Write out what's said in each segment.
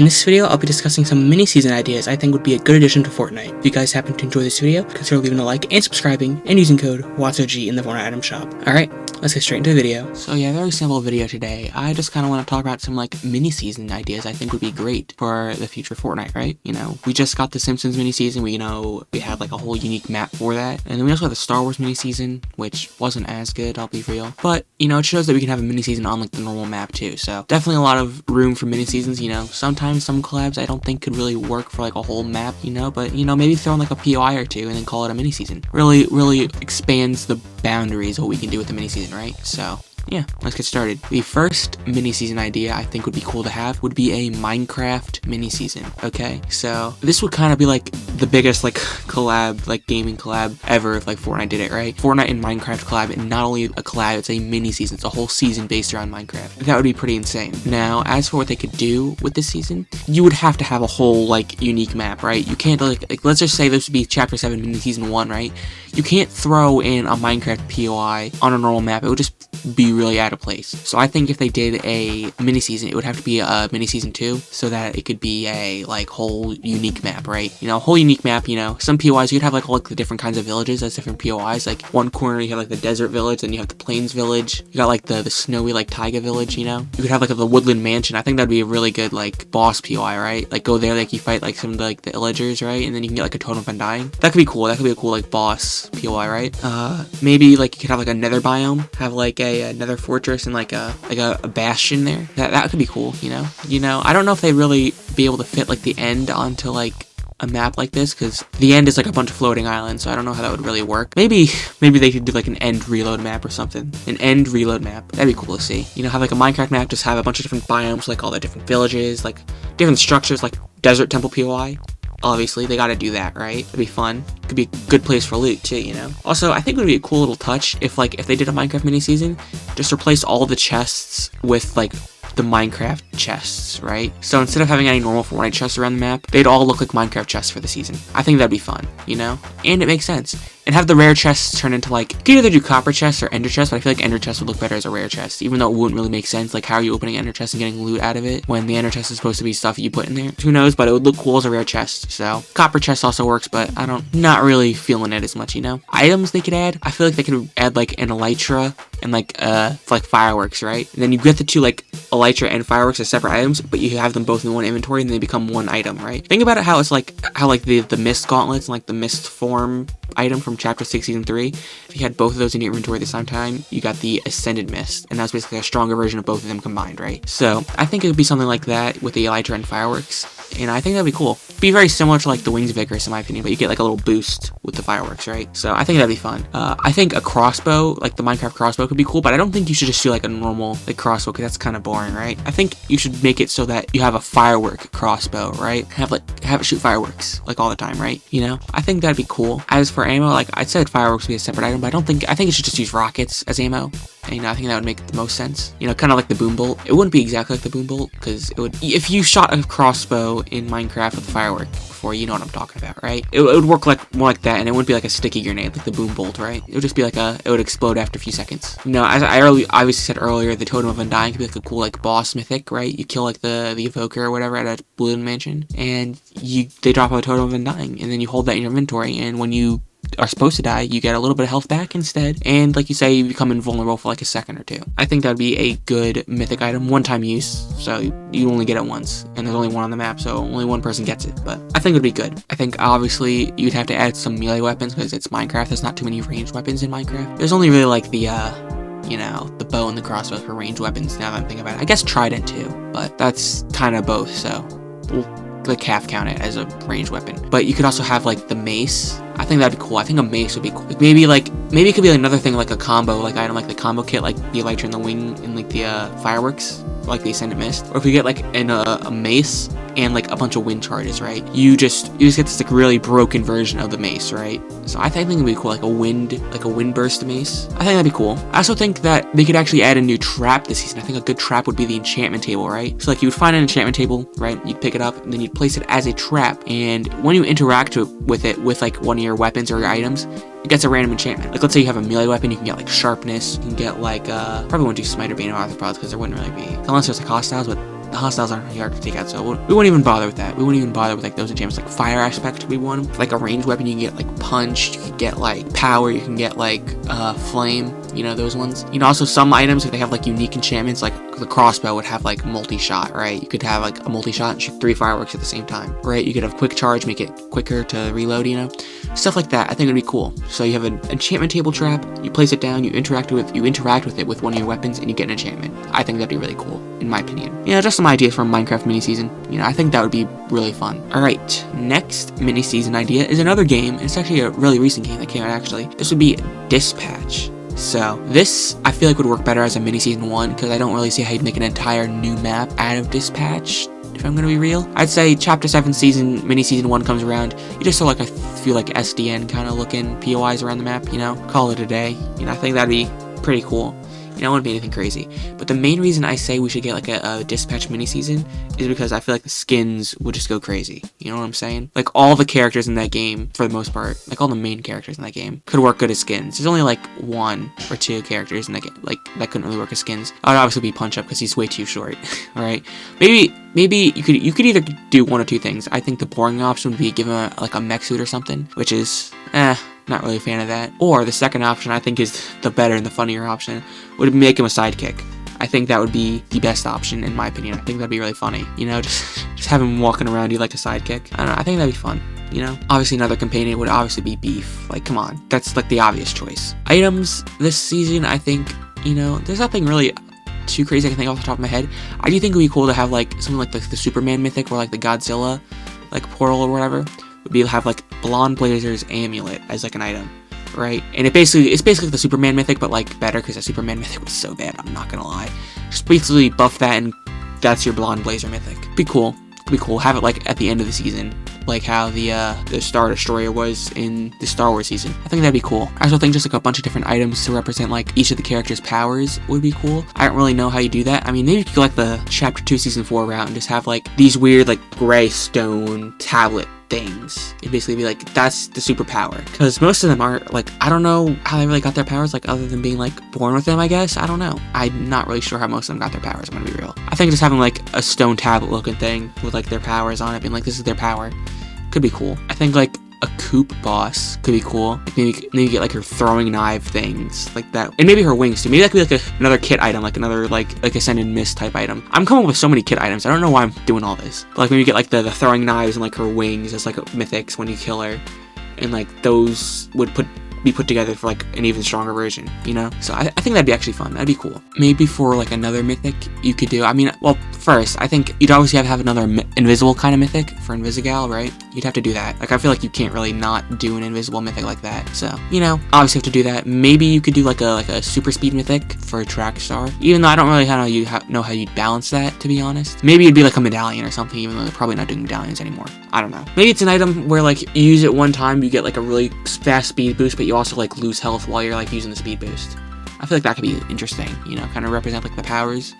In this video, I'll be discussing some mini-season ideas I think would be a good addition to Fortnite. If you guys happen to enjoy this video, consider leaving a like and subscribing, and using code WATSOG in the Fortnite item shop. Alright, let's get straight into the video. So yeah, very simple video today. I just kind of want to talk about some like mini-season ideas I think would be great for the future Fortnite, right? You know, we just got the Simpsons mini-season, we had like a whole unique map for that. And then we also had the Star Wars mini-season, which wasn't as good, I'll be real. But, you know, it shows that we can have a mini-season on like the normal map too. So definitely a lot of room for mini-seasons, you know. Sometimes some collabs I don't think could really work for like a whole map, you know, but you know, maybe throw in like a POI or two and then call it a mini-season. Really expands the boundaries of what we can do with the mini-season, right? So yeah, let's get started. The first mini-season idea I think would be cool to have would be a Minecraft mini-season, okay? So this would kind of be like the biggest like collab, like gaming collab ever if like Fortnite did it, right? Fortnite and Minecraft collab, and not only a collab, it's a mini-season. It's a whole season based around Minecraft. That would be pretty insane. Now, as for what they could do with this season, you would have to have a whole like unique map, right? You can't like let's just say this would be Chapter 7 mini-season 1, right? You can't throw in a Minecraft POI on a normal map. It would just be really out of place. So I think if they did a mini season, it would have to be a mini season 2 so that it could be a like whole unique map, right? You know, a whole unique map, you know, some POIs you'd have like all like the different kinds of villages as different POIs. Like one corner you have like the desert village, then you have the plains village, you got like the snowy like taiga village, you know. You could have like the woodland mansion. I think that'd be a really good like boss POI, right? Like go there, like you fight like some of the like the illagers, right? And then you can get like a totem of undying. That could be cool. That could be a cool like boss POI, right? Maybe like you could have like a nether biome, have like a nether fortress and like a bastion there. That could be cool, you know. I don't know if they really be able to fit like the end onto like a map like this, because the end is like a bunch of floating islands, so I don't know how that would really work. Maybe they could do like an end reload map or something. An end reload map. That'd be cool to see. You know, have like a Minecraft map, just have a bunch of different biomes, like all the different villages, like different structures, like desert temple POI. Obviously, they gotta do that, right? It'd be fun. Could be a good place for loot, too, you know? Also, I think it would be a cool little touch if they did a Minecraft mini-season, just replace all the chests with, like, the Minecraft chests, right? So instead of having any normal Fortnite chests around the map, they'd all look like Minecraft chests for the season. I think that'd be fun, you know? And it makes sense. And have the rare chests turn into like, you could either do copper chests or ender chests, but I feel like ender chests would look better as a rare chest, even though it wouldn't really make sense. Like, how are you opening ender chests and getting loot out of it when the ender chest is supposed to be stuff you put in there? Who knows, but it would look cool as a rare chest. So copper chest also works, but not really feeling it as much, you know? Items they could add, I feel like they could add like an elytra and like fireworks, right? And then you get the two like elytra and fireworks as separate items, but you have them both in one inventory and they become one item, right? Think about it how it's like the mist gauntlets and like the mist form item from Chapter 6 Season 3. If you had both of those in your inventory at the same time, you got the Ascended Mist, and that's basically a stronger version of both of them combined, right? So I think it would be something like that with the elytra and fireworks, and I think that'd be cool. Be very similar to like the Wings of Icarus in my opinion, but you get like a little boost with the fireworks, right? So I think that'd be fun. I think a crossbow, like the Minecraft crossbow, could be cool, but I don't think you should just do like a normal like crossbow, because that's kind of boring, right? I think you should make it so that you have a firework crossbow, right? Have it shoot fireworks like all the time, right? You know, I think that'd be cool. As for ammo, like I said, fireworks would be a separate item, but I think you should just use rockets as ammo. And, you know, I think that would make the most sense. You know, kind of like the boom bolt. It wouldn't be exactly like the boom bolt, because it would, if you shot a crossbow in Minecraft with a firework before, you know what I'm talking about, right? It would work like more like that, and it wouldn't be like a sticky grenade like the boom bolt, right? It would just be like it would explode after a few seconds. You know, as I obviously said earlier, the Totem of Undying could be like a cool like boss mythic, right? You kill like the evoker or whatever at a Balloon Mansion, and they drop a Totem of Undying, and then you hold that in your inventory, and when you are supposed to die, you get a little bit of health back instead, and like you say, you become invulnerable for like a second or two. I think that would be a good mythic item, one-time use, so you only get it once, and there's only one on the map, so only one person gets it, but I think it would be good. I think obviously you'd have to add some melee weapons, because it's Minecraft. There's not too many ranged weapons in Minecraft. There's only really like the you know, the bow and the crossbow for ranged weapons, now that I'm thinking about it. I guess trident too, but that's kind of both, so we'll like half count it as a ranged weapon. But you could also have like the mace. I think that'd be cool. I think a mace would be cool. Maybe it could be another thing, like a combo like item, like the combo kit, like the elytra and the wing and like the fireworks, like the Ascended Mist. Or if you get like a mace and like a bunch of wind charges, right? You just get this like really broken version of the mace, right? So I think it'd be cool, like a wind burst mace. I think that'd be cool. I also think that they could actually add a new trap this season. I think a good trap would be the enchantment table, right? So like you would find an enchantment table, right? You'd pick it up and then you'd place it as a trap, and when you interact with it with like one of your weapons or your items, it gets a random enchantment. Like let's say you have a melee weapon, you can get like sharpness, you can get like probably wouldn't do smite or bane of arthropods because there wouldn't really be, unless there's like hostiles, but the hostiles aren't really hard to take out, so we won't even bother with that. We won't even bother with like those enchantments. Like fire aspect could be one. For, like a ranged weapon, you can get like punch, you can get like power, you can get like flame, you know, those ones. You know, also some items, if they have like unique enchantments, like the crossbow would have like multi-shot, right? You could have like a multi-shot and shoot 3 fireworks at the same time, right? You could have quick charge, make it quicker to reload, you know, stuff like that. I think it'd be cool. So you have an enchantment table trap, you place it down, you interact with it with one of your weapons, and you get an enchantment. I think that'd be really cool, in my opinion. You know, just some ideas from Minecraft mini season. You know, I think that would be really fun. All right, next mini season idea is another game. It's actually a really recent game that came out. Actually, this would be Dispatch. So this, I feel like, would work better as a mini season 1, because I don't really see how you'd make an entire new map out of Dispatch, if I'm gonna be real. I'd say chapter 7 mini season 1 comes around, you just saw like a few like SDN kind of looking POIs around the map, you know, call it a day. You know, I think that'd be pretty cool. You know, it wouldn't be anything crazy. But the main reason I say we should get like a Dispatch mini season is because I feel like the skins would just go crazy. You know what I'm saying? Like all the characters in that game, for the most part, like all the main characters in that game, could work good as skins. There's only like 1 or 2 characters in that game, like that couldn't really work as skins. I'd obviously be Punch Up because he's way too short. Alright? Maybe you could either do one or two things. I think the boring option would be give him like a mech suit or something, which is not really a fan of that. Or the second option, I think, is the better and the funnier option, would make him a sidekick. I think that would be the best option, in my opinion. I think that'd be really funny. You know, just have him walking around you like a sidekick. I don't know, I think that'd be fun. You know, obviously another companion would obviously be Beef. Like, come on, that's like the obvious choice. Items this season, I think, you know, there's nothing really too crazy I can think off the top of my head. I do think it would be cool to have like something like the Superman mythic or like the Godzilla, like portal or whatever. Would be to have like Blonde Blazer's amulet as like an item, right? And it's basically the Superman mythic, but like better, because the Superman mythic was so bad. I'm not gonna lie. Just basically buff that, and that's your Blonde Blazer mythic. Be cool. Could be cool. Have it like at the end of the season, like how the Star Destroyer was in the Star Wars season. I think that'd be cool. I also think just like a bunch of different items to represent like each of the characters' powers would be cool. I don't really know how you do that. I mean, maybe you could go like the chapter 2 season 4 route and just have like these weird like gray stone tablet things. It'd basically be like, that's the superpower, because most of them are like, I don't know how they really got their powers, like other than being like born with them, I guess. I don't know. I'm not really sure how most of them got their powers, I'm gonna be real. I think just having like a stone tablet looking thing with like their powers on it, being like, this is their power, could be cool. I think like a Coop boss could be cool. Like maybe get like her throwing knife things like that, and maybe her wings too. Maybe that could be like another kit item, like another like Ascended Mist type item. I'm coming up with so many kit items. I don't know why I'm doing all this. But like maybe get like the throwing knives and like her wings as like mythics when you kill her, and like those would be put together for like an even stronger version, you know? So I think that'd be actually fun. That'd be cool. Maybe for like another mythic you could do, I mean, well, first, I think you'd obviously have another invisible kind of mythic for Invisigal, right? You'd have to do that. Like, I feel like you can't really not do an invisible mythic like that. So, you know, obviously have to do that. Maybe you could do like a super speed mythic for a track star, even though I don't really know how you'd balance that, to be honest. Maybe it'd be like a medallion or something, even though they're probably not doing medallions anymore. I don't know. Maybe it's an item where like you use it one time, you get like a really fast speed boost, but you also like lose health while you're like using the speed boost. I feel like that could be interesting, you know, kind of represent like the powers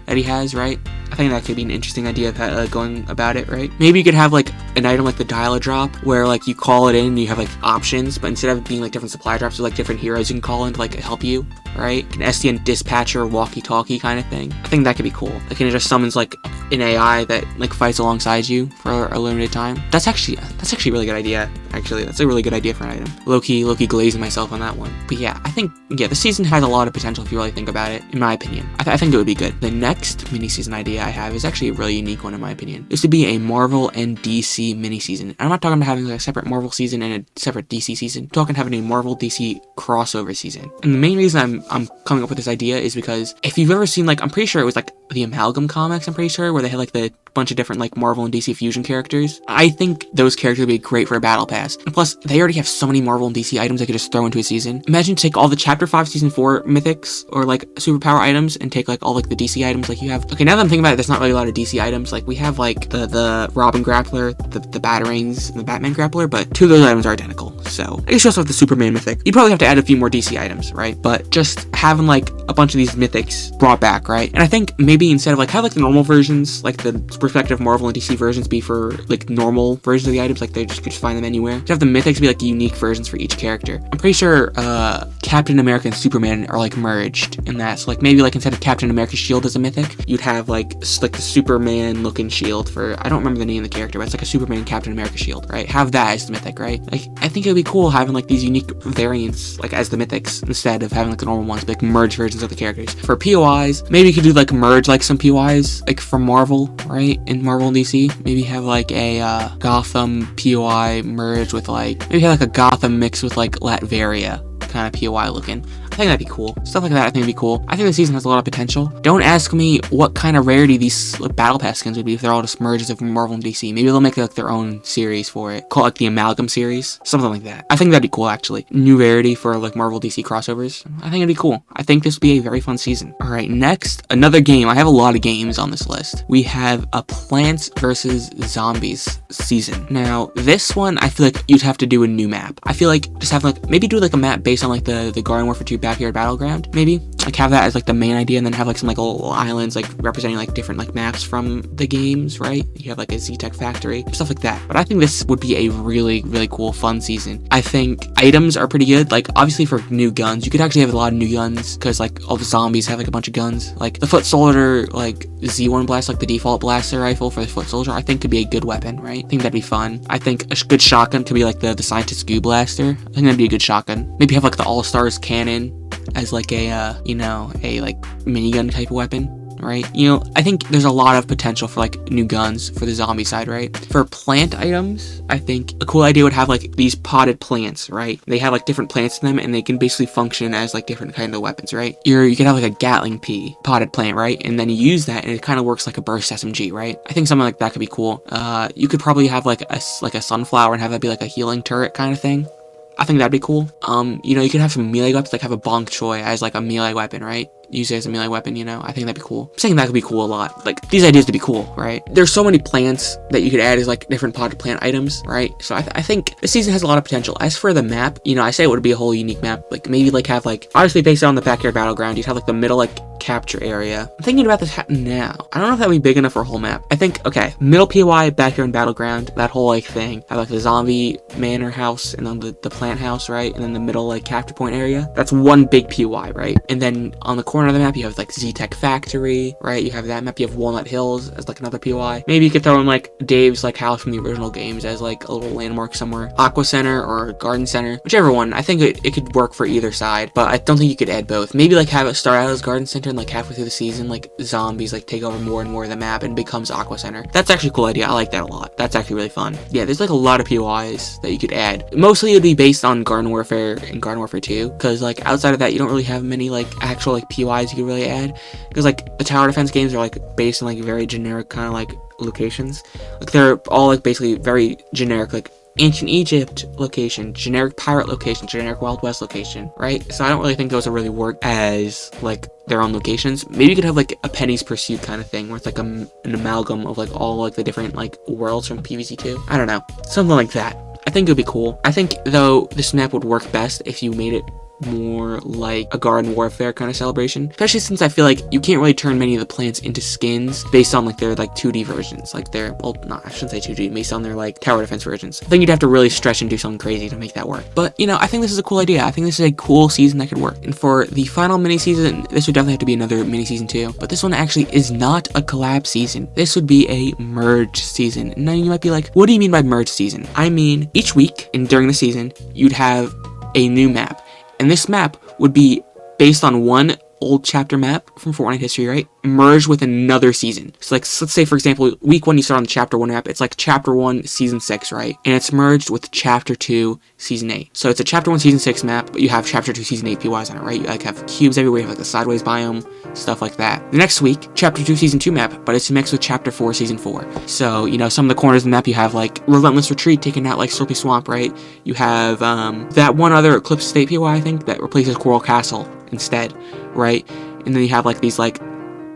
that he has, right? I think that could be an interesting idea of going about it, right? Maybe you could have like an item like the Dial-A-Drop, where like you call it in and you have like options, but instead of being like different supply drops, with like different heroes you can call in to like help you, right? An SDN dispatcher, walkie-talkie kind of thing. I think that could be cool. Like, it just summons like an AI that like fights alongside you for a limited time. That's actually a really good idea. Actually, that's a really good idea for an item. Low-key glazing myself on that one. But yeah, I think, yeah, the season has a lot of potential if you really think about it, in my opinion. I think it would be good. The next mini-season idea I have is actually a really unique one, in my opinion. This would be a Marvel and DC mini-season. I'm not talking about having like a separate Marvel season and a separate DC season. I'm talking having a Marvel DC crossover season. And the main reason I'm coming up with this idea is because if you've ever seen, like, I'm pretty sure it was like the Amalgam comics, I'm pretty sure, where they had like the bunch of different like Marvel and DC fusion characters. I think those characters would be great for a battle pass. And plus, they already have so many Marvel and DC items they could just throw into a season. Imagine take all the chapter 5 season 4 mythics or like superpower items and take like all like the DC items like you have. Okay, now that I'm thinking about it, there's not really a lot of DC items. Like, we have like the Robin grappler, the Batarangs, and the Batman grappler, but 2 of those items are identical. So I guess you also have the Superman mythic. You'd probably have to add a few more DC items, right? But just having like a bunch of these mythics brought back, right? And I think maybe instead of like have like the normal versions, like the respective Marvel and DC versions be for like normal versions of the items, like they just could find them anywhere. To have the mythics be like unique versions for each character. I'm pretty sure Captain America and Superman are like merged in that. So like maybe like instead of Captain America's shield as a mythic, you'd have like the Superman looking shield for, I don't remember the name of the character, but it's like a Superman Captain America shield, right? Have that as the mythic, right? Like I think it would be cool having like these unique variants like as the mythics instead of having like the normal ones, like merge versions of the characters. For POIs, maybe you could do like merge like some POIs like from Marvel, right? In Marvel and DC, maybe have like a Gotham POI merge with like, maybe have like a Gotham mix with like Latveria kind of POI looking. I think that'd be cool. Stuff like that I think would be cool. I think the season has a lot of potential. Don't ask me what kind of rarity these like, Battle Pass skins would be if they're all just merges of Marvel and DC. Maybe they'll make like their own series for it. Call it like the Amalgam series. Something like that. I think that'd be cool actually. New rarity for like Marvel DC crossovers. I think it'd be cool. I think this would be a very fun season. Alright, next, another game. I have a lot of games on this list. We have a Plants vs. Zombies season. Now, this one, I feel like you'd have to do a new map. I feel like just have like, maybe do like a map based on like the Garden Warfare 2 Backyard Battleground, maybe? Like have that as like the main idea and then have like some like little islands like representing like different like maps from the games, right? You have like a Z-Tech factory, stuff like that. But I think this would be a really, really cool, fun season. I think items are pretty good. Like obviously for new guns, you could actually have a lot of new guns because like all the zombies have like a bunch of guns. Like the Foot Soldier, like Z1 blast, like the default blaster rifle for the Foot Soldier, I think could be a good weapon, right? I think that'd be fun. I think a good shotgun could be like the Scientist Goo Blaster. I think that'd be a good shotgun. Maybe have like the All-Stars cannon as like a you know, a like minigun type of weapon, right? You know, I think there's a lot of potential for like new guns for the zombie side, right? For plant items, I think a cool idea would have like these potted plants, right? They have like different plants in them and they can basically function as like different kind of weapons, right? You can have like a Gatling Pea potted plant, right? And then you use that and it kind of works like a burst SMG, right? I think something like that could be cool. You could probably have like a sunflower and have that be like a healing turret kind of thing. I think that'd be cool. You know, you could have some melee weapons, like have a Bonk Choi as like a melee weapon, right? Use it as a melee weapon, you know? I think that'd be cool. I'm saying that could be cool a lot. Like, these ideas to be cool, right? There's so many plants that you could add as like different potted plant items, right? So I think this season has a lot of potential. As for the map, you know, I say it would be a whole unique map. Like, maybe like have like, obviously based on the Backyard Battleground, you'd have like the middle like capture area. I'm thinking about this now. I don't know if that'd be big enough for a whole map. I think, okay, middle POI, Backyard Battleground, that whole like thing. Have like the zombie manor house and then the plant house, right? And then the middle like capture point area. That's one big POI, right? And then on the corner of the map, you have like Z-Tech Factory, right? You have that map. You have Walnut Hills as like another POI. Maybe you could throw in like Dave's like house from the original games as like a little landmark somewhere. Aqua Center or Garden Center, whichever one. I think it could work for either side, but I don't think you could add both. Maybe like have it start out as Garden Center and like halfway through the season, like zombies like take over more and more of the map and becomes Aqua Center. That's actually a cool idea. I like that a lot. That's actually really fun. Yeah, there's like a lot of POIs that you could add. Mostly it would be based on Garden Warfare and Garden Warfare 2, because like outside of that, you don't really have many like actual like POIs you could really add, because like the tower defense games are like based on like very generic kind of like locations. Like they're all like basically very generic, like ancient Egypt location, generic pirate location, generic Wild West location, right? So I don't really think those will really work as like their own locations. Maybe you could have like a Penny's Pursuit kind of thing where it's like an amalgam of like all like the different like worlds from PvZ2. I don't know, something like that. I think it would be cool. I think though this map would work best if you made it more like a Garden Warfare kind of celebration, especially since I feel like you can't really turn many of the plants into skins based on like their like 2D versions, like their, well, not, I shouldn't say 2D, based on their like tower defense versions. I think you'd have to really stretch and do something crazy to make that work. But you know, I think this is a cool idea. I think this is a cool season that could work. And for the final mini season, this would definitely have to be another mini season too, but this one actually is not a collab season. This would be a merge season. Now you might be like, what do you mean by merge season? I mean, each week and during the season, you'd have a new map. And this map would be based on one old chapter map from Fortnite history, right? Merged with another season. So like, let's say for example, week 1 you start on the chapter 1 map. It's like chapter 1 season 6, right? And it's merged with chapter 2 season 8. So it's a chapter 1 season 6 map, but you have chapter 2 season 8 PYs on it, right? You like have cubes everywhere, you have like the sideways biome, stuff like that. The next week, chapter 2 season 2 map, but it's mixed with chapter 4 season 4. So, you know, some of the corners of the map you have like Relentless Retreat taking out like Slurpy Swamp, right? You have that one other Eclipse State PY, I think, that replaces Coral Castle instead, right? And then you have like these like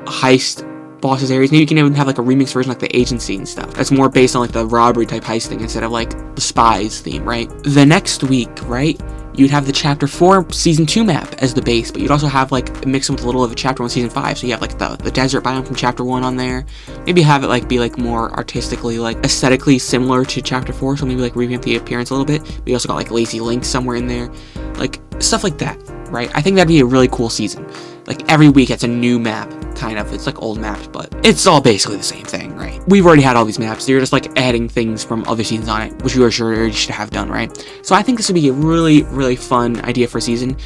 heist bosses areas. Maybe you can even have like a remix version like the agency and stuff. That's more based on like the robbery type heisting instead of like the spies theme, right? The next week, right, you'd have the chapter 4 season 2 map as the base, but you'd also have like mix them with a little of a chapter 1 season 5. So you have like the desert biome from chapter 1 on there. Maybe have it like be like more artistically, like aesthetically similar to chapter 4. So maybe like revamp the appearance a little bit. But you also got like Lazy Link somewhere in there, like stuff like that. right? I think that'd be a really cool season. Like, every week it's a new map, kind of. It's like old maps, but it's all basically the same thing, right? We've already had all these maps. You're just like adding things from other seasons on it, which you are sure you should have done, right? So I think this would be a really, really fun idea for a season.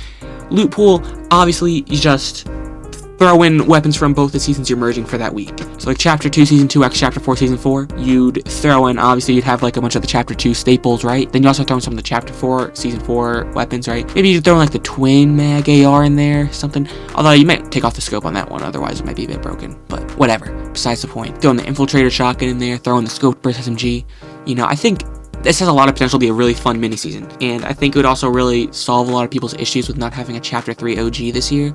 Loot pool, obviously, you just throw in weapons from both the seasons you're merging for that week. So like Chapter 2 Season 2 x Chapter 4 Season 4, you'd throw in, obviously you'd have like a bunch of the Chapter 2 staples, right? Then you also throw in some of the Chapter 4 Season 4 weapons, right? Maybe you'd throw in like the Twin Mag AR in there, something. Although you might take off the scope on that one, otherwise it might be a bit broken. But whatever, besides the point. Throw in the Infiltrator Shotgun in there, throw in the Scoped Burst SMG. You know, I think this has a lot of potential to be a really fun mini-season. And I think it would also really solve a lot of people's issues with not having a Chapter 3 OG this year.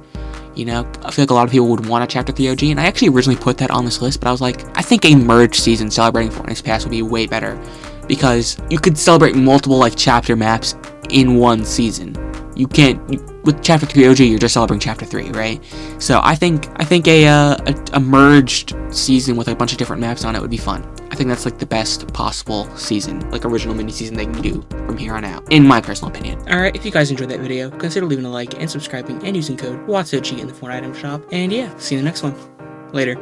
You know, I feel like a lot of people would want a Chapter 3 OG, and I actually originally put that on this list, but I was like, I think a merge season celebrating Fortnite's past would be way better, because you could celebrate multiple, like, chapter maps in one season. You can't, with Chapter 3 OG, you're just celebrating Chapter 3, right? So I think a merged season with a bunch of different maps on it would be fun. I think that's like the best possible season, like original mini season they can do from here on out, in my personal opinion. Alright, if you guys enjoyed that video, consider leaving a like and subscribing and using code WATSOG in the Fortnite item shop. And yeah, see you in the next one. Later.